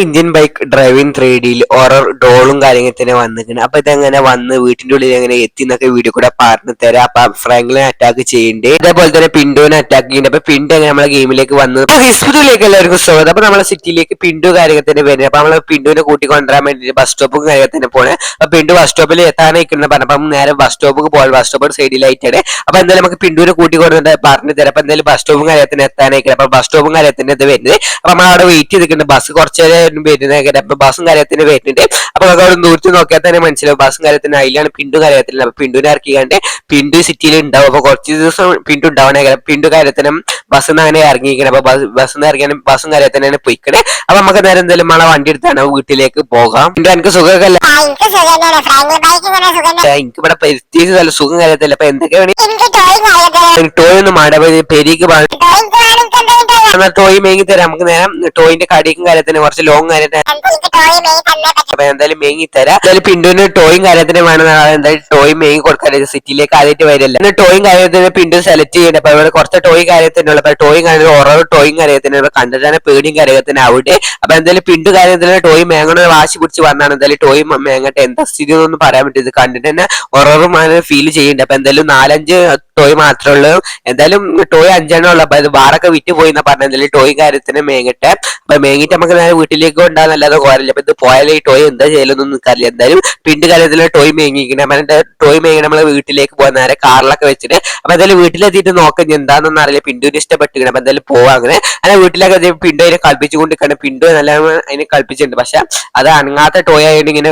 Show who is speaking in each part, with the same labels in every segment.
Speaker 1: Indian bike driving 3Dയിൽ ഓരോ ഡോളും കാര്യങ്ങൾ തന്നെ വന്നിട്ടുണ്ട്. അപ്പൊ ഇതെങ്ങനെ വന്ന് വീട്ടിന്റെ ഉള്ളിൽ എങ്ങനെ എത്തി എന്നൊക്കെ വീഡിയോ കൂടെ പറഞ്ഞു തരാം. അപ്പൊ ഫ്രാങ്ക്ലിനെ അറ്റാക്ക് ചെയ്യുന്നുണ്ട്, അതേപോലെ തന്നെ പിന്റുവിനെ അറ്റാക്ക് ചെയ്യുന്നുണ്ട്. അപ്പൊ പിന്റു എങ്ങനെ നമ്മളെ ഗെയിമിലേക്ക് വന്നത്. അപ്പൊ ഹിസ്ബുദിലേക്ക് എല്ലാവർക്കും സ്വാഗതം. അപ്പൊ നമ്മളെ സിറ്റിയിലേക്ക് പിന്റു കാര്യങ്ങൾ തന്നെ വരുന്നത്. അപ്പൊ നമ്മള് പിന്റുവിനെ കൂട്ടിക്കൊണ്ടുവരാൻ വേണ്ടിട്ട് ബസ് സ്റ്റോപ്പും കാര്യങ്ങൾ തന്നെ പോണേ. അപ്പൊ പിന്റു ബസ് സ്റ്റോപ്പിൽ എത്താനായിക്കുന്ന പറഞ്ഞപ്പോ നേരെ ബസ് സ്റ്റോപ്പിൽ പോകാൻ ബസ് സ്റ്റോപ്പ് സൈഡിലായിട്ടാണ്. അപ്പൊ എന്തായാലും നമുക്ക് പിന്റുവിനെ കൂട്ടിക്കൊണ്ടു പറഞ്ഞു തരാം. അപ്പൊ എന്തായാലും ബസ് സ്റ്റോപ്പും കാര്യത്തിന് എത്താനായിക്കുന്നത്. അപ്പൊ ബസ് സ്റ്റോപ്പും കാര്യത്തിന് ഇത് വരുന്നത്. അപ്പൊ നമ്മൾ അവിടെ വെയിറ്റ് ചെയ്തിട്ടുണ്ട്. ബസ് കുറച്ച് വരുന്നത്. അപ്പൊ ബസ്സും കാര്യത്തിന് വരുന്നുണ്ട്. അപ്പൊ നമുക്ക് അവിടെ ദൂരത്ത് നോക്കിയാൽ തന്നെ മനസ്സിലാവും ബസ്സും കാര്യത്തിന് അതിലാണ് പിന്റു കാര്യത്തിൽ. അപ്പൊ പിന്റുവിനെ ഇറക്കിക്കാണ്ട് പിന്റു സിറ്റിയിൽ ഉണ്ടാവും. അപ്പൊ കുറച്ച് ദിവസം പിന്റു ഉണ്ടാവണേ. പിന്റു കാര്യത്തിനും ബസ്സിൽ നിന്ന് അങ്ങനെ ഇറങ്ങിയിരിക്കണം. അപ്പൊ ബസ്സിൽ നിന്ന് ഇറങ്ങിയാലും ബസ്സും കാര്യത്തിനാണ് പോയിക്കണേ. അപ്പൊ നമുക്ക് നേരം എന്തായാലും നമ്മളെ വണ്ടി എടുത്താണ് വീട്ടിലേക്ക് പോകാം. എനിക്ക് സുഖമല്ല, എനിക്ക് ഇവിടെ പ്രത്യേകിച്ച് നല്ല സുഖം കാര്യത്തില്ല. അപ്പൊ എന്തൊക്കെയാണ് ടോയ് ഒന്നും മാട പെരിക്ക് ടോയ് മേങ്ങി തരാം. നമുക്ക് നേരം ടോയിന്റെ കടിക്കും കാര്യത്തിന് കുറച്ച് ലോങ് കാര്യത്തിന് അപ്പൊ എന്തായാലും മേങ്ങി തരാം. എന്തായാലും പിന്റുവിന് ടോയും കാര്യത്തിന് വേണം. എന്തായാലും ടോയ് മേങ്ങി കൊടുക്കാൻ സിറ്റിയിലേക്ക് ആദ്യമായിട്ട് വരില്ല. ടോയും കാര്യത്തിന് പിന്റു സെലക്ട് ചെയ്യണ്ട. അപ്പൊ ഇവിടെ കുറച്ച് ടോയ് കാര്യത്തിനുള്ള അപ്പൊ ടോയും കാര്യം ഓരോ ടോയും കാര്യത്തിന് കണ്ടിട്ടാണ് പേടിയും കാര്യത്തിന് അവിടെ. അപ്പൊ എന്തായാലും പിന്റു കാര്യത്തിന് ടോയ് മേങ്ങണ വാശി പിടിച്ച് പറഞ്ഞാണ്. എന്തായാലും ടോയ് മേങ്ങട്ടെ, എന്താ സ്ഥിതി ഒന്നും പറയാൻ പറ്റും. ഇത് കണ്ടിട്ട് തന്നെ ഓരോറും ഫീൽ ചെയ്യുന്നുണ്ട്. അപ്പൊ എന്തായാലും 4-5 ടോയ് മാത്രമേ ഉള്ളൂ. എന്തായാലും ടോയ് 5 ഉള്ളു. അപ്പൊ ഇത് ബാറൊക്കെ വിറ്റ് പോയി എന്നാ പറഞ്ഞ. എന്തായാലും ടോയ് കാര്യത്തിന് മേങ്ങട്ടെ. അപ്പൊ മേങ്ങിട്ട് നമുക്ക് നേരെ വീട്ടിലേക്ക് കൊണ്ടാന്നല്ലാതെ പോരല്ല. അപ്പൊ ഇത് പോയാലും ഈ ടോയ് എന്താ ചെയ്യലൊന്നും നിൽക്കാറില്ല. എന്തായാലും പിണ്ട് കാര്യത്തിൽ ടോയ് മേങ്ങിക്കണം. അപ്പൊ ടോയ് മേങ്ങി നമ്മള് വീട്ടിലേക്ക് പോകാൻ നേരെ കാറിലൊക്കെ വെച്ചിട്ട് അപ്പൊ എന്തായാലും വീട്ടിലെത്തിയിട്ട് നോക്കാം എന്താണെന്നൊന്നും അറിയില്ല. പിണ്ടുവിന് ഇഷ്ടപ്പെട്ടിരിക്കണം. അപ്പൊ എന്തായാലും പോവാ അങ്ങനെ വീട്ടിലൊക്കെ പിണ്ടു അതിനെ കളിപ്പിച്ചുകൊണ്ടിരിക്കണം. പിണ്ടു നല്ല അതിനെ കളിപ്പിച്ചിട്ടുണ്ട്. പക്ഷെ അത് അനങ്ങാത്ത ടോയ് ആയിട്ട് ഇങ്ങനെ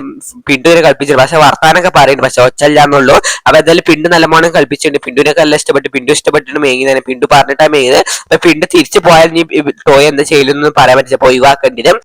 Speaker 1: പിണ്ടുവിനെ കളിപ്പിച്ചിട്ടുണ്ട്. പക്ഷെ വർത്താനൊക്കെ പറയുന്നുണ്ട്, പക്ഷെ ഒച്ചല്ലാന്നുള്ളൂ. അപ്പൊ എന്തായാലും പിണ്ടു നല്ലവണ്ണം കളിപ്പിച്ചിട്ടുണ്ട്. പിണ്ടുവിനൊക്കെ നല്ല ഇഷ്ടപ്പെട്ടു. പിണ്ടു ഇഷ്ടപ്പെട്ടിട്ട് മേങ്ങി തന്നെ. പിണ്ടു പറഞ്ഞിട്ടാ മേങ്ങിയത്. അപ്പൊ പിണ്ടു തിരിച്ചു പോയാൽ നീ ടോയ് എന്താ ചെയ്യലൊന്നും പറയാൻ പറ്റില്ല. അപ്പൊ ഒഴിവാക്കേണ്ടിരും.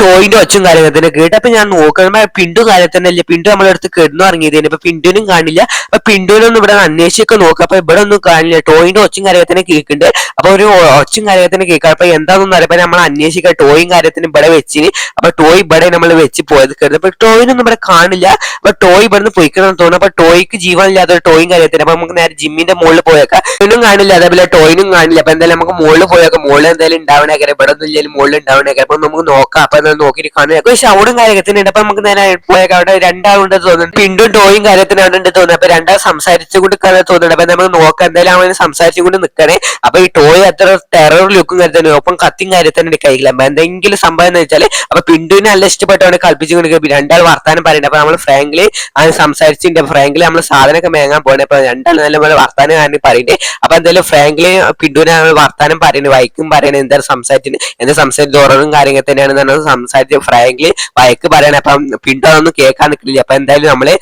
Speaker 1: ടോയിന്റെ ഒച്ചും കാര്യത്തിന് കേട്ട് അപ്പൊ ഞാൻ നോക്കുമ്പോ പിണ്ടു കാര്യത്തിനല്ലേ. പിണ്ടു നമ്മളെ അടുത്ത് കിടന്നു ഇറങ്ങിയതിന്. ഇപ്പൊ പിണ്ടുവിനും കാണില്ല. അപ്പൊ പിണ്ടുവിനൊന്നും ഇവിടെ അന്വേഷിച്ചൊക്കെ നോക്കുക. അപ്പൊ ഇവിടെ ഒന്നും കാണില്ല. ടോയിന്റെ ഒച്ചും കാര്യത്തിന് കേൾക്കുന്നുണ്ട്. അപ്പൊ ഒരു ഒച്ചും കാര്യത്തിന് കേൾക്കാം. അപ്പൊ എന്താണെന്ന് അറിയാം നമ്മൾ അന്വേഷിക്കുക. ടോയും കാര്യത്തിന് ഇവിടെ വെച്ചിന്. അപ്പൊ ടോയ് ഇവിടെ നമ്മൾ വെച്ച് പോയത് കരുത്. അപ്പൊ ടോയിനൊന്നും ഇവിടെ കാണില്ല. അപ്പൊ ടോയ് ഇവിടുന്ന് പൊയ്ക്കണം തോന്നുന്നു. അപ്പൊ ടോയ്ക്ക് ജീവനില്ലാത്ത ഒരു ടോയും കാര്യത്തിന്. അപ്പൊ നമുക്ക് നേരെ ജിമ്മിന്റെ മുകളിൽ പോയേക്കാം. ഒന്നും കാണില്ല, അതേപോലെ ടോയിനും കാണില്ല. അപ്പൊ എന്തായാലും നമുക്ക് മുകളിൽ പോയേക്കാം. മുകളിൽ എന്തായാലും ഉണ്ടാവണേക്കാരം. ഇവിടെ ഒന്നും ഇല്ലെങ്കിലും മുകളിൽ ഉണ്ടാവണേക്കാരം. അപ്പൊ നമുക്ക് നോക്കാം. അപ്പൊ നോക്കിയിട്ട് കാണുക ഷൗടും കാര്യത്തിനുണ്ട്. അപ്പൊ നമുക്ക് നേരെ പോയേക്കാം. അവിടെ രണ്ടാളുണ്ട് തോന്നുന്നു. പിണ്ടും ടോയും കാര്യത്തിന് അവിടെ ഉണ്ട് തോന്നുന്നു. അപ്പൊ രണ്ടാൾ സംസാരിച്ചുകൊണ്ട് തോന്നുന്നുണ്ട്. അപ്പൊ നമുക്ക് നോക്കാം. എന്തായാലും അവന് സംസാരിച്ചുകൊണ്ട് നിൽക്കണേ. അപ്പൊ ഈ ടോയ് അത്ര ടെറർ ലുക്കും കാര്യത്തിന് ഒപ്പം കത്തിയും കാര്യത്തിന് കയ്യില്ല. അപ്പൊ എന്തെങ്കിലും സംഭവം എന്ന് വെച്ചാല് അപ്പൊ പിണ്ടുവിനെ നല്ല ഇഷ്ടപ്പെട്ടവനെ കളിപ്പിച്ചുകൊണ്ട് രണ്ടാൾ വർത്താനം പറയുന്നുണ്ട്. അപ്പൊ നമ്മൾ ഫ്രാങ്ക്ലി അത് സംസാരിച്ചിട്ടുണ്ട്. ഫ്രാങ്ക്ലി നമ്മൾ സാധനമൊക്കെ മേങ്ങാൻ പോകണേ. അപ്പൊ രണ്ടാൾ നല്ല പോലെ വർത്താനം കാരണം പറയുന്നത്. അപ്പൊ എന്തായാലും ഫ്രാങ്ക്ലി പിണ്ടുവിനെ വർത്താനം പറയുന്നത്, വൈക്കും പറയുന്നത്, എന്തായാലും സംസാരിച്ചിട്ട് എന്താ സംസാരിച്ച് ഓരോന്നും കാര്യങ്ങൾ തന്നെയാണ് സംസാരിച്ച് ഫ്രാങ്ക്ലി വയക്ക് പറയണേ. അപ്പം പിണ്ടു അതൊന്നും കേൾക്കാൻ നിൽക്കില്ല. അപ്പൊ എന്തായാലും നമ്മള്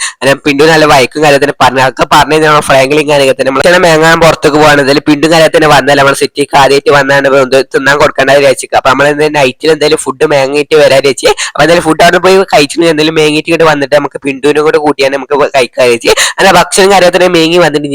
Speaker 1: പിണ്ടു നല്ല വയക്കും കാര്യത്തിന് പറഞ്ഞു അതൊക്കെ പറഞ്ഞു നമ്മൾ ഫ്രാങ്ക്ലിയും കാര്യത്തിന് നമ്മൾ മേങ്ങാൻ പുറത്തേക്ക് പോകാണ്. എന്തായാലും പിണ്ടും കാര്യത്തിന് വന്നാൽ നമ്മൾ സിറ്റിക്ക് ആദ്യമായിട്ട് വന്നാണ് തിന്നാൻ കൊടുക്കേണ്ട വിചാരിക്കുക. അപ്പൊ നമ്മൾ നൈറ്റിൽ എന്തായാലും ഫുഡ് മേങ്ങിയിട്ട് വരാൻ വെച്ച്. അപ്പൊ എന്തായാലും ഫുഡ് അവിടെ പോയി കഴിച്ചിട്ട് എന്തായാലും മേങ്ങിയിട്ട് ഇങ്ങോട്ട് വന്നിട്ട് നമുക്ക് പിണ്ടുവിനും കൂടെ കൂട്ടിയാൽ നമുക്ക് കഴിക്കാൻ വെച്ച്. അങ്ങനെ ഭക്ഷണം കാര്യത്തിന് മേങ്ങി വന്നിട്ട്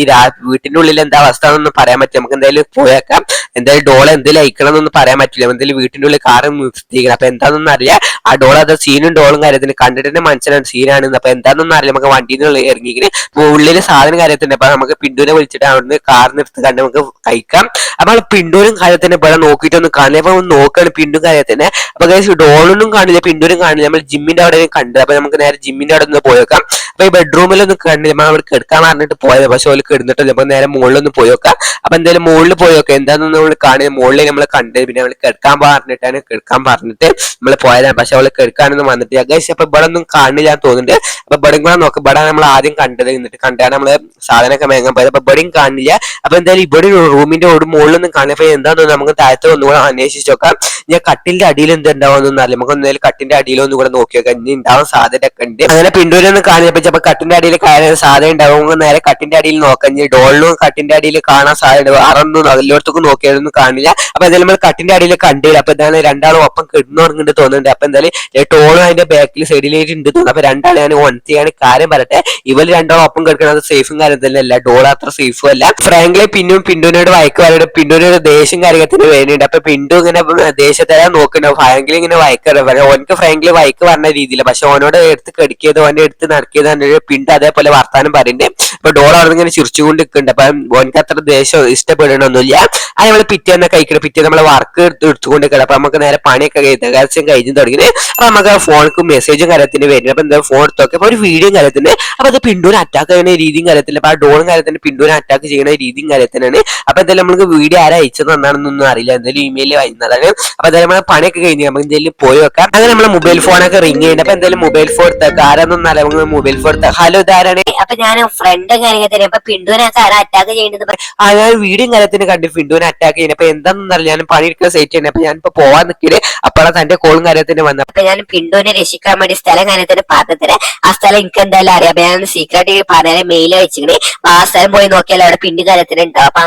Speaker 1: വീട്ടിന്റെ ഉള്ളിൽ എന്താ അവസ്ഥ എന്നൊന്നും പറയാൻ പറ്റും. നമുക്ക് എന്തായാലും പോയേക്കാം. എന്തായാലും ഡോള് എന്തെങ്കിലും അയക്കണം എന്നൊന്നും പറയാൻ പറ്റില്ല. എന്തായാലും വീട്ടിന്റെ ഉള്ളിൽ കാറ് നിർത്തിയിരിക്കണം. അപ്പൊ എന്താണെന്നൊന്നും അറിയാം. ആ ഡോൾ അത് സീനും ഡോളും കാര്യത്തിന് കണ്ടിട്ട് തന്നെ മനസ്സിലാണ് സീനാണെന്ന്. അപ്പൊ എന്താണെന്നൊന്നും അറിയില്ല. നമുക്ക് വണ്ടിയിൽ നിന്ന് ഇറങ്ങിങ്ങനെ ഉള്ളില് സാധനം കാര്യത്തിന്. അപ്പൊ നമുക്ക് പിണ്ടുവിനെ വിളിച്ചിട്ട് അവിടുന്ന് കാർ നിർത്തി കണ്ട് നമുക്ക് കഴിക്കാം. അപ്പൊ പിണ്ടൂരും കാര്യത്തിന് ഇവിടെ നോക്കിയിട്ടൊന്നും കാണില്ല. അപ്പൊ നോക്കാണ് പിണ്ടും കാര്യത്തിന്. അപ്പൊ ഡോളൊന്നും കാണില്ല, പിണ്ടൂരും കാണില്ല. നമ്മൾ ജിമ്മിന്റെ അവിടെ കണ്ടത്. അപ്പൊ നമുക്ക് നേരെ ജിമ്മിന്റെ അവിടെ നിന്ന് പോയേക്കാം. അപ്പൊ ഈ ബെഡ്റൂമിലൊന്നും കണ്ടില്ല. നമ്മൾ അവിടെ കിടക്കാൻ പറഞ്ഞിട്ട് പോയത്. പക്ഷെ ഓല് കിടന്നിട്ടില്ല. അപ്പൊ നേരെ മുകളിലൊന്ന് പോയേക്കാം. അപ്പൊ എന്തായാലും മുകളിൽ പോയൊക്കെ എന്താണെന്ന് നമ്മൾ കാണുന്നത്. മുകളിൽ നമ്മൾ കണ്ടത്. പിന്നെ നമ്മൾ കിടക്കാൻ പറഞ്ഞിട്ട് നമ്മൾ പോയതാണ്. പക്ഷെ അവള് കിടക്കാനൊന്നും വന്നിട്ടില്ല ഗൈസ്. അപ്പൊ ഇവിടെ ഒന്നും കാണില്ല തോന്നുന്നുണ്ട്. അപ്പൊ ഇവിടെയും കൂടെ നോക്കാം. ഇവിടെ നമ്മൾ ആദ്യം കണ്ടത്. എന്നിട്ട് കണ്ടാണ് നമ്മള് സാധനമൊക്കെ മേങ്ങാൻ പോയത്. അപ്പൊ ഇവിടെയും കാണില്ല. അപ്പൊ എന്തായാലും ഇവിടെ റൂമിന്റെ മുകളിലൊന്നും കാണില്ല. അപ്പൊ എന്താണെന്ന് നമുക്ക് താഴത്ത് ഒന്നുകൂടെ അന്വേഷിച്ച് നോക്കാം. ഞാൻ കട്ടിന്റെ അടിയിൽ എന്തുണ്ടാവുമെന്നൊന്നും അറിയില്ല. നമുക്ക് എന്തായാലും കട്ടിന്റെ അടിയിലൊന്നും കൂടെ നോക്കി നോക്കാം. ഇനി ഉണ്ടാവാൻ സാധ്യതയൊക്കെ ഉണ്ട്. അങ്ങനെ പിണ്ടൂരൊന്നും കാണിയപ്പോ ചിലപ്പോ കട്ടിന്റെ അടിയിൽ സാധ്യത ഉണ്ടാവും. നേരെ കട്ടിന്റെ അടിയിൽ നോക്കാം. ഇനി ഡോളിനും കട്ടിന്റെ അടിയിൽ കാണാൻ സാധ്യത വേറൊന്നും എല്ലായിടത്തും നോക്കിയാലൊന്നും കാണില്ല. അപ്പൊ എന്തായാലും നമ്മൾ കട്ടിന്റെ അടിയിൽ കണ്ടില്ല. അപ്പൊ എന്താണ് രണ്ടാളും ഒപ്പം കിടന്നു തുടങ്ങുന്നുണ്ട് തോന്നുന്നുണ്ട്. അപ്പൊ എന്തായാലും ടോളും അതിന്റെ ബാക്കിൽ സൈഡിലേക്ക് ഉണ്ട് തോന്നുന്നു. അപ്പൊ രണ്ടാളെ ഞാൻ ഓൺ ചെയ്യാണ്. കാര്യം പറയട്ടെ, ഇവര് രണ്ടാളും ഒപ്പം കിടക്കുന്നത് സേഫും കാര്യം തന്നെ അല്ല. ഡോൾ അത്ര സേഫും അല്ല. ഫ്രാങ്ക്ലി പിന്നുവിനോട് വയക്ക് പറയുടെ പിണ്ടൂര് ഒരു ദേഷ്യം കാര്യത്തിന് വേണ്ടിയിട്ട്. അപ്പൊ പിണ്ടു ഇങ്ങനെ ദേശത്തെ നോക്കണോ ഫ്രാങ്കിൾ ഇങ്ങനെ വയക്കറ ഓനക്ക് ഫ്രാങ്കിൾ വയക്ക് പറഞ്ഞ രീതിയില്ല, പക്ഷെ ഓനോട് എടുത്ത് കടിക്കിയത് ഓന്റെ എടുത്ത് നടക്കിയത് പിണ്ട് അതേപോലെ വർത്താനം പറയുന്നുണ്ട്. ഇപ്പൊ ഡോൾ അവിടെ ഇങ്ങനെ ചിരിച്ചുകൊണ്ട് നിൽക്കുന്നുണ്ട്. അപ്പൊ ഓനക്ക് അത്ര ദേഷ്യം ഇഷ്ടപ്പെടണമൊന്നുമില്ല. അത് നമ്മള് പിറ്റേന്ന് കഴിക്കണം, പിറ്റേ നമ്മളെ വർക്ക് എടുത്തുകൊണ്ട് നിൽക്കണം. അപ്പൊ നമുക്ക് നേരെ പണിയൊക്കെ കഴിഞ്ഞു തുടങ്ങി. അപ്പൊ നമുക്ക് ഫോണിക്ക് മെസ്സേജും കാര്യത്തിന് വരുന്നത്. അപ്പൊ എന്താ ഫോൺ എടുത്തൊക്കെ അപ്പൊ ഒരു വീഡിയോ കാര്യത്തിന്. അപ്പൊ അത് പിണ്ടൂനെ അറ്റാക്ക് ചെയ്യുന്ന രീതിയും കാര്യത്തില്ല. അപ്പൊ ആ ഡോളും കാര്യത്തിന് പിണ്ടൂനെ അറ്റാക്ക് ചെയ്യുന്ന രീതിയും കാര്യത്തിനാണ്. അപ്പൊ എന്തായാലും നമുക്ക് വീഡിയോ ആരാ അയച്ചത് എന്നാണെന്നൊന്നും അറിയില്ല, എന്തായാലും ഇമെയിൽ വരുന്നതാണ്. അപ്പൊ എന്തായാലും നമ്മളെ പണിയൊക്കെ കഴിഞ്ഞ് നമുക്ക് എന്തെങ്കിലും പോയി വെക്കാം. അങ്ങനെ നമ്മളെ മൊബൈൽ ഫോണൊക്കെ റിങ് ചെയ്യുന്നുണ്ട്. അപ്പൊ എന്തായാലും മൊബൈൽ ഫോൺ എടുത്തേക്ക് ആരാന്നൊന്നും അറിയാം, മൊബൈൽ ഫോൺ എടുത്ത ഹലോ ഇതാരാണ്?
Speaker 2: അപ്പൊ ഞാൻ ഫ്രണ്ട് കാര്യത്തിന് അപ്പൊ പിന്തുണക്ക് ആരാ അറ്റാക്ക് ചെയ്യുന്നത്?
Speaker 1: ഞാൻ വീഡിയോ കാര്യത്തിന് കണ്ടു പിണ്ടുവിനെ അറ്റാക്ക് ചെയ്യുന്നത്. അപ്പൊ എന്താണെന്ന് അറിയില്ല, ഞാൻ പണിയെടുക്കുന്ന സൈറ്റ് ചെയ്യുന്നത്. അപ്പൊ ഞാനിപ്പോ പോവാൻ നിൽക്കില്ലേ, അപ്പോഴാണ് തന്റെ കോളും കാര്യത്തിന് വന്നത്.
Speaker 2: അപ്പൊ ഞാൻ പിന്തുണെ രക്ഷിക്കാൻ വേണ്ടി സ്ഥലം കാര്യത്തിന് പറഞ്ഞത് ആ സ്ഥലം എനിക്ക് എന്തായാലും അറിയാം. അപ്പൊ ഞാൻ സീക്രട്ട് പറഞ്ഞ മെയിൽ വെച്ചിങ്ങനെ ആ സ്ഥലം പോയി നോക്കിയാൽ അവിടെ പിണ്ടു കാര്യത്തിന് ഉണ്ടാവും. അപ്പൊ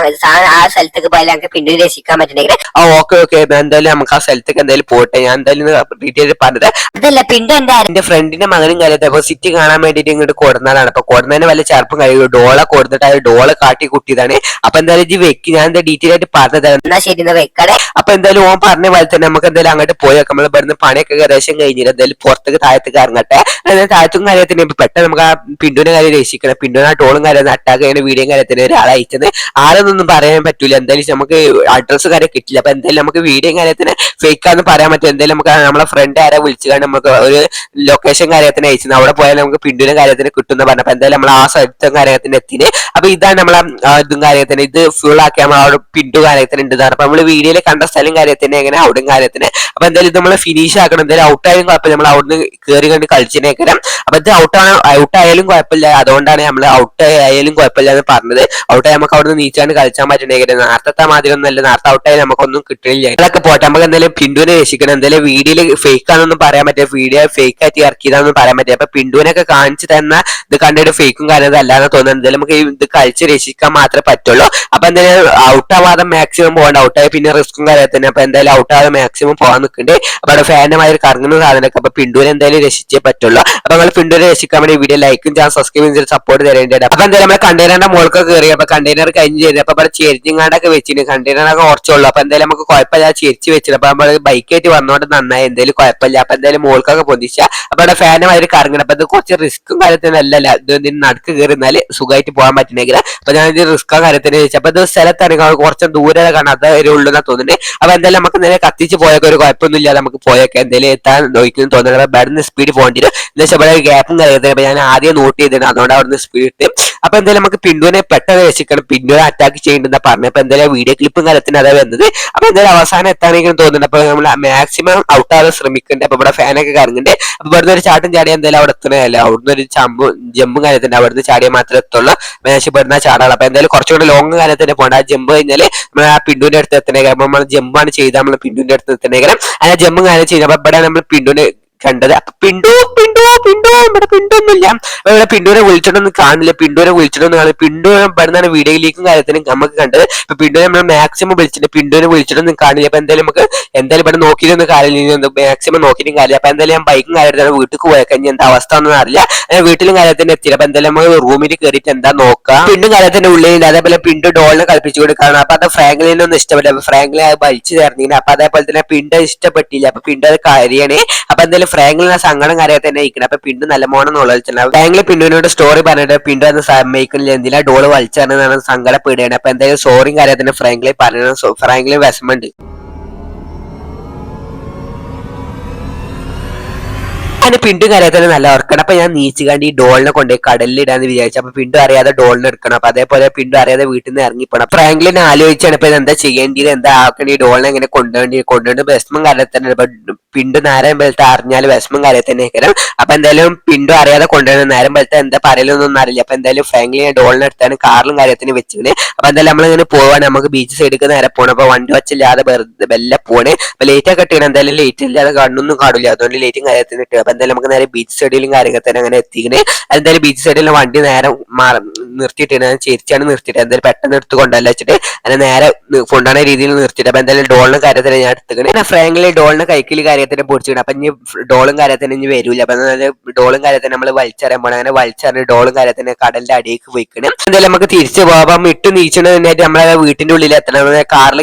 Speaker 2: ആ സ്ഥലത്തേക്ക് പോയാൽ ഞങ്ങൾക്ക് പിന്തുണെ രക്ഷിക്കാൻ പറ്റുന്നെങ്കിൽ
Speaker 1: ഓക്കെ എന്തായാലും നമുക്ക് ആ സ്ഥലത്തേക്ക് എന്തായാലും പോട്ടെ. ഞാൻ എന്തായാലും ഡീറ്റെയിൽ പറഞ്ഞത്
Speaker 2: അതല്ല പിണ്ടു എന്താ
Speaker 1: എന്റെ ഫ്രണ്ടിന്റെ മകനും കാര്യത്തെ അപ്പൊ സിറ്റി കാണാൻ വേണ്ടിട്ട് ഇങ്ങോട്ട് കൊടുന്നതാണ്. അപ്പൊ കൊടുന്നതിന് വല്ല ചെറുപ്പം കഴിയും ഡോളെ കൊടുത്തിട്ട് ആ ഡോളെ കാട്ടി കുട്ടിയതാണ്. അപ്പൊ എന്തായാലും ഇത് വെക്ക്, ഞാൻ എന്താ ഡീറ്റെയിൽ ആയിട്ട് പറഞ്ഞതാണ്.
Speaker 2: എന്നാ ശരി വെക്കടേ.
Speaker 1: അപ്പൊ എന്തായാലും ഓൻ പറഞ്ഞ പോലെ തന്നെ നമുക്ക് എന്തായാലും അങ്ങോട്ട് പോയേക്കാം. നമ്മൾ ഇവിടുന്ന് പണിയൊക്കെ ഏകദേശം കഴിഞ്ഞില്ല, എന്തായാലും പുറത്തേക്ക് താഴത്തേക്ക് ഇറങ്ങട്ടെ. താഴത്തും കാര്യത്തിന് പെട്ടെന്ന് നമുക്ക് ആ പിണ്ടുവിന്റെ കാര്യം രക്ഷിക്കണം. പിണ്ടുവിനെ ആ ടോളും കാര്യം അറ്റാക്ക് ചെയ്യുന്ന വീഡിയോ കാര്യത്തിന് ഒരാളെ അയച്ചത് ആരെന്നൊന്നും പറയാൻ പറ്റൂല. എന്തായാലും നമുക്ക് അഡ്രസ്സ് കാര്യം കിട്ടില്ല. അപ്പൊ എന്തായാലും നമുക്ക് വീഡിയോ കാര്യത്തിന് ഫേക്ക് ആണെന്ന് പറയാൻ പറ്റും. എന്തായാലും നമുക്ക് നമ്മളെ ഫ്രണ്ട് ആരെ വിളിച്ചു കാരണം നമുക്ക് ഒരു ലൊക്കേഷൻ കാര്യത്തിന് അയച്ചത് അവിടെ പോയാൽ നമുക്ക് പിണ്ടുവിന്റെ കാര്യത്തിന് കിട്ടുമെന്ന് പറഞ്ഞപ്പോ എന്തായാലും നമ്മൾ ആ സ്ഥലത്തും കാര്യത്തിന് എത്തിന്. അപ്പൊ ഇതാണ് നമ്മളെ ഇതും കാര്യത്തിന് ഇത് ഫുൾ ആക്കി നമ്മൾ അവിടെ പിണ്ടു കാര്യത്തിന് ഉണ്ട്. അപ്പൊ നമ്മള് വീഡിയോയിൽ കണ്ട സ്ഥലം കാര്യത്തിന് എങ്ങനെ അവിടെയും കാര്യത്തിന്. അപ്പൊ എന്തായാലും ഇത് നമ്മള് ഫിനിഷ് ആക്കണം. എന്തായാലും ഔട്ടായാലും കുഴപ്പമില്ല, നമ്മൾ അവിടുന്ന് കയറി കണ്ട് കളിച്ചിനേക്കരം. അപ്പൊ ഇത് ഔട്ടായാലും കുഴപ്പമില്ല, അതുകൊണ്ടാണ് നമ്മൾ ഔട്ട് ആയാലും കുഴപ്പമില്ല എന്ന് പറഞ്ഞത്. ഔട്ടായി നമുക്ക് അവിടുന്ന് നീച്ചാണ്ട് കളിച്ചാൻ പറ്റുന്നേക്കരം. നേരത്തെ മാതിരി ഒന്നല്ല, നേരത്തെ ഔട്ടായാലും നമുക്കൊന്നും കിട്ടില്ല. അതൊക്കെ പോട്ടെ, നമുക്ക് എന്തായാലും പിണ്ടുവിനെ രക്ഷിക്കണം. എന്തായാലും വീഡിയോയിൽ ഫേക്ക് ആണെന്നൊന്നും പറയാൻ പറ്റില്ല, വീഡിയോ ഫേക്ക് ആയിട്ട് ഇറക്കിയതാണെന്നും പറയാൻ പറ്റില്ല. അപ്പൊ പിണ്ടുവിനൊക്കെ കാണിച്ചു തന്ന ഇത് കണ്ടിട്ട് ഫേക്കും കാര്യം അല്ലാതെ തോന്നുന്നത്. എന്തായാലും നമുക്ക് ഇത് കളിച്ച് രക്ഷിക്കാൻ മാത്രമേ പറ്റുള്ളൂ. അപ്പൊ എന്തായാലും ഔട്ടാവാതെ മാക്സിമം പോകണ്ട, ഔട്ടായി പിന്നെ റിസ്ക്കും കാര്യത്തിന്. അപ്പൊ എന്തായാലും ഔട്ടാവാതെ മാക്സിമം പോകാൻ നിൽക്കുന്നുണ്ട്. അപ്പൊ അവിടെ ഫാനുമായി കറങ്ങുന്ന സാധനമൊക്കെ. അപ്പൊ പിണ്ടുവിനെ എന്തായാലും രക്ഷിച്ചേ പറ്റുള്ളൂ. അപ്പൊ നമ്മൾ പിണ്ടുവിനെ രക്ഷിക്കാൻ വേണ്ടി വീഡിയോ ലൈക്കും ചാനൽ സബ്സ്ക്രൈബ് ചെയ്ത് സപ്പോർട്ട് തരേണ്ടത്. അപ്പൊ എന്തായാലും നമ്മൾ കണ്ടെയ്നറിന്റെ മുകൾക്ക് കയറി. അപ്പൊ കണ്ടെയ്നർ കഴിഞ്ഞ് ചെയ്ത് അപ്പൊ ഇവിടെ ചെരിഞ്ഞിങ്ങാണ്ടൊക്കെ വെച്ചിട്ട് കണ്ടെയ്നറൊക്കെ കുറച്ചുള്ളൂ. അപ്പൊ എന്തായാലും നമുക്ക് കുഴപ്പമില്ല ചെരിച്ച് വെച്ചിട്ട്. അപ്പൊ നമ്മൾ ബൈക്കായിട്ട് വന്നോണ്ട് നന്നായി, എന്തായാലും കുഴപ്പമില്ല. അപ്പൊ എന്തായാലും മുകൾക്കൊക്കെ പൊന്തിച്ച അപ്പൊ അവിടെ ഫാനുമായി കറങ്ങണം. അപ്പൊ ഇത് കുറച്ച് റിസ്ക്കും കാര്യത്തിനല്ല, ഇത് നടുക്ക് കയറിന്നാല് സുഖമായിട്ട് പോകാൻ പറ്റുന്നെങ്കിൽ. അപ്പൊ ഞാൻ ഇത് റിസ്കോ കാര്യത്തിന് ചോദിച്ചു. അപ്പൊ ഇത് സ്ഥലത്താണ് കുറച്ച് ദൂരെ കാണാം, അത് വരെ ഉള്ളൂന്നാ തോന്നുന്നത്. അപ്പൊ എന്തായാലും നമുക്ക് നേരെ കത്തിച്ച് പോയൊക്കെ ഒരു കുഴപ്പമൊന്നും ഇല്ലാതെ നമുക്ക് പോയൊക്കെ എന്തായാലും എത്താൻ നോക്കുന്നു തോന്നുന്നത്. അപ്പൊ ഇവിടുന്ന് സ്പീഡ് പോകേണ്ടി വരും. എന്ന് വെച്ചാൽ ഇവിടെ ഗ്യാപ്പും കാര്യത്തിന്. അപ്പൊ ഞാൻ ആദ്യം നോട്ട് ചെയ്തിട്ടുണ്ട്, അതുകൊണ്ട് അവിടുന്ന് സ്പീഡ് ഇട്ട്. അപ്പൊ എന്തായാലും നമുക്ക് പിണ്ടുവിനെ പെട്ടെന്ന് രക്ഷിക്കണം, പിണ്ടുവിനെ അറ്റാക്ക് ചെയ്യേണ്ടെന്നാ പറഞ്ഞു. അപ്പൊ എന്തായാലും വീഡിയോ ക്ലിപ്പും കാര്യത്തിന് അതാ വന്നത്. അപ്പൊ എന്തായാലും അവസാനം എത്താനെങ്കിലും തോന്നുന്നുണ്ട്. അപ്പൊ നമ്മൾ മാക്സിമം ഔട്ടാകാൻ ശ്രമിക്കുന്നുണ്ട്. അപ്പൊ ഇവിടെ ഫാനൊക്കെ കറങ്ങുന്നുണ്ട്. അപ്പൊ ഇവിടുന്ന് ഒരു ചാട്ടം ചാടിയാൽ എന്തായാലും അവിടെ എത്തണല്ല, അവിടുന്ന് ഒരു ജമ്പും കാര്യത്തിന്റെ അവിടുന്ന് ചാടിയാൽ മാത്രമേ എത്തുള്ളൂ. ഇവിടുന്ന് ചാടാണ്. അപ്പൊ എന്തായാലും കുറച്ചുകൂടി ലോങ് കാര്യത്തിന് പോകണ്ട. ആ ജമ്പ് കഴിഞ്ഞാൽ നമ്മൾ ആ പിണ്ടുവിന്റെ അടുത്ത് എത്തണേക്കാം. അപ്പൊ നമ്മൾ ജമ്പാണ് ചെയ്താൽ നമ്മൾ പിണ്ടുവിന്റെ അടുത്ത് എത്തണേക്കാം. ആ ജമ്പും കാര്യം ചെയ്യുന്നത്. അപ്പൊ ഇവിടെ നമ്മൾ പിണ്ടുവിന് കണ്ടത്. അപ്പൊ പിണ്ടു ഇവിടെ പിണ്ടൊന്നുമില്ല. ഇവിടെ പിണ്ടുവിനെ വിളിച്ചിട്ടൊന്നും കാണില്ല, പിണ്ടുവിനെ വിളിച്ചിട്ടൊന്നും കാണില്ല. പിണ്ടുവിനെ ഇവിടുന്നാണ് വീഡിയോയിലേക്കും കാര്യത്തിനും നമുക്ക് കണ്ടത്. ഇപ്പൊ പിണ്ടുവിനെ നമ്മൾ മാക്സിമം വിളിച്ചിട്ട് പിണ്ടുവിനെ വിളിച്ചിട്ടൊന്നും കാണില്ല. അപ്പൊ എന്തായാലും നമുക്ക് എന്തായാലും ഇവിടെ നോക്കിയിട്ടൊന്നും കാര്യമില്ല, മാക്സിമം നോക്കിയിട്ടും കാര്യമില്ല. അപ്പൊ എന്തായാലും ഞാൻ ബൈക്കും കാര്യത്തിലാണ് വീട്ടിൽ പോയേക്കാം. ഇനി എന്താ അവസ്ഥ ഒന്നും അറിയില്ല. വീട്ടിലും കാര്യത്തിന് എത്തിയില്ല. അപ്പൊ എന്തായാലും നമ്മൾ റൂമിൽ കയറിയിട്ട് എന്താ നോക്കാം. പിണ്ടും കാര്യത്തിന്റെ ഉള്ളിൽ അതേപോലെ പിണ്ടു ഡോളിനെ കളിപ്പിച്ചു കൊടുക്കാണ്. അപ്പൊ അത് ഫ്രാങ്ക്ലിനൊന്നും ഇഷ്ടപ്പെട്ടില്ല. അപ്പൊ ഫ്രാങ്ക്ലിൻ അത് വലിച്ചു തരുന്നില്ല. അപ്പൊ അതേപോലെ തന്നെ പിണ്ട ഇഷ്ടപ്പെട്ടില്ല. അപ്പൊ പിണ്ട അത് കാര്യമാണ്. അപ്പൊ എന്തായാലും ഫ്രാങ്ക്ലിന് സങ്കടം കാര്യത്തിൽ തന്നെ ഇരിക്കണം. അപ്പൊ പിണ്ടു നല്ല മോണം നുളച്ചിട്ടുണ്ട്. ഫ്രാങ്ക്ലിൻ പിണ്ടുവിനോട് സ്റ്റോറി പറഞ്ഞിട്ട് പിണ്ടു അത് സമ്മതിക്കുന്നില്ല, എന്തിനാ ഡോള് വലിച്ചെന്നാണ് സങ്കടപ്പെടുകയാണ്. അപ്പൊ എന്തായാലും സോറിയും കാര്യത്തിന് ഫ്രാങ്ക്ലിൻ പറയണം. ഫ്രാങ്ക്ലിൻ വിഷമമുണ്ട്. അതിന് പിണ്ടു കാര്യത്തിന് നല്ല ഓർക്കണം. അപ്പൊ ഞാൻ നീച്ചുകാണ്ട് ഈ ഡോളിനെ കൊണ്ടുപോയി കടലിലിടാന്ന് വിചാരിച്ചു. അപ്പൊ പിണ്ടു അറിയാതെ ഡോളിനെ എടുക്കണം. അപ്പൊ അതേപോലെ പിണ്ടു അറിയാതെ വീട്ടിൽ നിന്ന് ഇറങ്ങിപ്പോണം. ഫ്രാങ്ക്ലിൻ ആലോചിച്ചാണ് ഇപ്പൊ എന്താ ചെയ്യേണ്ടത്, എന്താ ആക്കേണ്ടി, ഈ ഡോളിനെ എങ്ങനെ കൊണ്ടുപോയി വിഷമം കാര്യത്തിന്. പിണ്ടു നേരം വെളുത്ത് അറിഞ്ഞാൽ വിഷമം കാര്യത്തിന് കയറും. അപ്പൊ എന്തായാലും പിണ്ടു അറിയാതെ കൊണ്ടുപോയി നേരം വെളുത്ത എന്താ പറയലൊന്നും അറിയില്ല. അപ്പൊ എന്തായാലും ഫ്രാങ്ക്ലിൻ ഡോളിനെ എടുത്താണ് കാറിലും കാര്യത്തിന് വെച്ചിരുന്നത്. അപ്പൊ എന്തായാലും നമ്മളിങ്ങനെ പോവാണ്, നമുക്ക് ബീച്ച് സൈഡിൽ നേരെ പോകണം. അപ്പൊ വണ്ടി വച്ചില്ലാതെ വെറുതെ വെല്ല പോണ്. അപ്പൊ ലേറ്റ് ഒക്കെ ഇട്ടിട്ട് എന്തായാലും ലേറ്റ് ഇല്ലാതെ കണ്ണൊന്നും കാണില്ല, അതുകൊണ്ട് ലേറ്റും കാര്യത്തിന് ഇട്ട്. അപ്പൊ എന്തായാലും നമുക്ക് നേരെ ബീച്ച് സൈഡിലും കാര്യങ്ങൾ തന്നെ അങ്ങനെ എത്തിക്കണേ. എന്തായാലും ബീച്ച് സൈഡിലെ വണ്ടി നേരെ നിർത്തിയിട്ട് ഞാൻ ചിരിച്ചാണ് നിർത്തിയിട്ട് എന്തായാലും പെട്ടെന്ന് എടുത്ത് കൊണ്ടല്ല വെച്ചിട്ട് അതിനെ നേരെ കൊണ്ടുപോകുന്ന രീതിയിൽ നിർത്തിയിട്ട് അപ്പൊ എന്തായാലും ഡോളിന് കാര്യത്തിന് ഞാൻ എടുത്തിട്ട് ഫ്രാങ്കില് ഡോളിന് കൈക്കില് കാര്യത്തിന് പൊടിച്ചിട്ട് അപ്പൊ ഇനി ഡോളും കാര്യത്തിന് ഇനി വരൂല അപ്പൊ ഡോളും കാര്യത്തിന് നമ്മൾ വലിച്ചറിയാൻ പോകണം അങ്ങനെ വലിച്ചറിഞ്ഞ് ഡോളും കാര്യത്തിന് കടലിന്റെ അടിയേക്ക് പോയിക്കണം എന്തായാലും നമുക്ക് തിരിച്ചു പോകാം ഇട്ട് നീച്ചണതിനായിട്ട് നമ്മളെ വീട്ടിന്റെ ഉള്ളിൽ എത്തണം കാറിൽ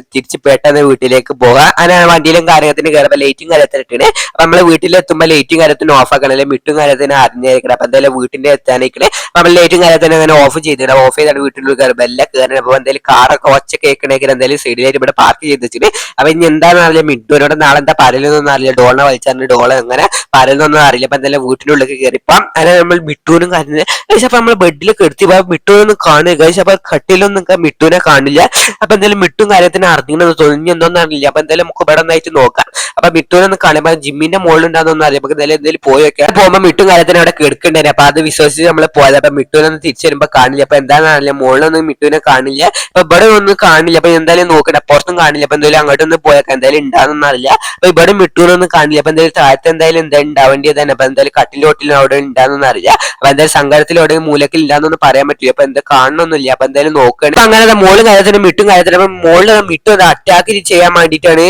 Speaker 1: തിരിച്ച് പെട്ടെന്ന് വീട്ടിലേക്ക് പോകാം അങ്ങനെ വണ്ടിയിലും കാര്യത്തിന് കയറുമ്പോൾ ലൈറ്റും കാര്യത്തിന് ഇട്ടിട്ട് അപ്പൊ നമ്മള് വീട്ടിലെത്തുമ്പോൾ ലൈറ്റും കാര്യത്തിന് ഓഫ് ആക്കണം അല്ലെങ്കിൽ മിട്ടും കാര്യത്തിന് അറിഞ്ഞിരിക്കണം അപ്പൊ എന്തായാലും വീട്ടിന്റെ എത്താനേക്കണേ നമ്മൾ ലൈറ്റും കാര്യത്തിന് അങ്ങനെ ഓഫ് ചെയ്തിട്ട് ഓഫ് ചെയ്താണ് വീട്ടിൽ കയറുമ്പോൾ എല്ലാം കയറണം അപ്പൊ എന്തായാലും കാറൊക്കെ ഒച്ച കേൾക്കണമെങ്കിൽ എന്തായാലും സൈഡിലായിട്ട് ഇവിടെ പാർക്ക് ചെയ്ത് വെച്ചിട്ട് അപ്പൊ ഇനി എന്താണെന്ന് അറിയില്ല മിട്ടുവിനോട് നാളെ എന്താ പറയുന്നൊന്നും അറിയില്ല ഡോളിനെ വലിച്ചറിഞ്ഞ് ഡോള് അങ്ങനെ പറയുന്നൊന്നും അറിയില്ല അപ്പൊ എന്തായാലും വീട്ടിന്റെ ഉള്ളിലേക്ക് കയറിപ്പം അങ്ങനെ നമ്മൾ മിട്ടുവിനും കാര്യത്തിന് അപ്പൊ നമ്മൾ ബെഡിൽ കെടുത്തി മിട്ടുവിനൊന്നും കാണുക കഴിച്ച് അപ്പൊ കട്ടിലൊന്നും മിട്ടുവിനെ കാണില്ല അപ്പൊ എന്തായാലും മിട്ടും കാര്യത്തിന് അറിഞ്ഞില്ലെന്ന് തോന്നി എന്തോന്നും അറിയില്ല അപ്പൊ എന്തായാലും നമുക്ക് ഇവിടെ ഒന്നായിട്ട് നോക്കാം അപ്പൊ മിട്ടുവിനൊന്നും കാണുമ്പോ ജിമ്മിന്റെ മുകളിൽ ഉണ്ടാകുന്നൊന്നും അറിയാം അപ്പൊ എന്തായാലും പോയി വെക്കാം പോകുമ്പോ മിട്ടും കാര്യത്തിന് അവിടെ കേൾക്കണ്ടായിരുന്നു അപ്പൊ അത് വിശ്വസിച്ച് നമ്മൾ പോയത് അപ്പൊ മിട്ടുവിനൊന്നും തിരിച്ചു വരുമ്പോ കാണില്ല അപ്പൊ എന്താണെന്ന് അറിയില്ല മുകളിലൊന്നും മിട്ടുവിനെ കാണില്ല അപ്പൊ ഇവിടെ ഒന്നും കാണില്ല അപ്പൊ എന്തായാലും നോക്കട്ടെ പുറത്തും കാണില്ല അപ്പൊ എന്തായാലും അങ്ങോട്ടൊന്നും പോയേക്കാം എന്തായാലും ഉണ്ടാകുന്ന അറിയില്ല അപ്പൊ ഇവിടെ മിട്ടുവിനൊന്നും കാണില്ല അപ്പൊ എന്തായാലും താഴത്തെ എന്തായാലും എന്താ ഉണ്ടാവേണ്ടത് തന്നെ അപ്പൊ എന്തായാലും കട്ടിലോട്ടിലും അവിടെ ഉണ്ടാകുന്ന അറിയില്ല അപ്പൊ എന്തായാലും സങ്കടത്തിൽ അവിടെ മൂലക്കിൽ ഇല്ലാന്നൊന്നും പറയാൻ പറ്റില്ല അപ്പൊ എന്താ കാണണമെന്നില്ല അപ്പൊ എന്തായാലും നോക്കണം അപ്പൊ അങ്ങനെ മോളും കാര്യത്തിനും മിട്ടും കാര്യത്തിനും അപ്പൊ മോളിൽ മിട്ടും അറ്റാക്ക് ചെയ്യാൻ വേണ്ടിയിട്ടാണ്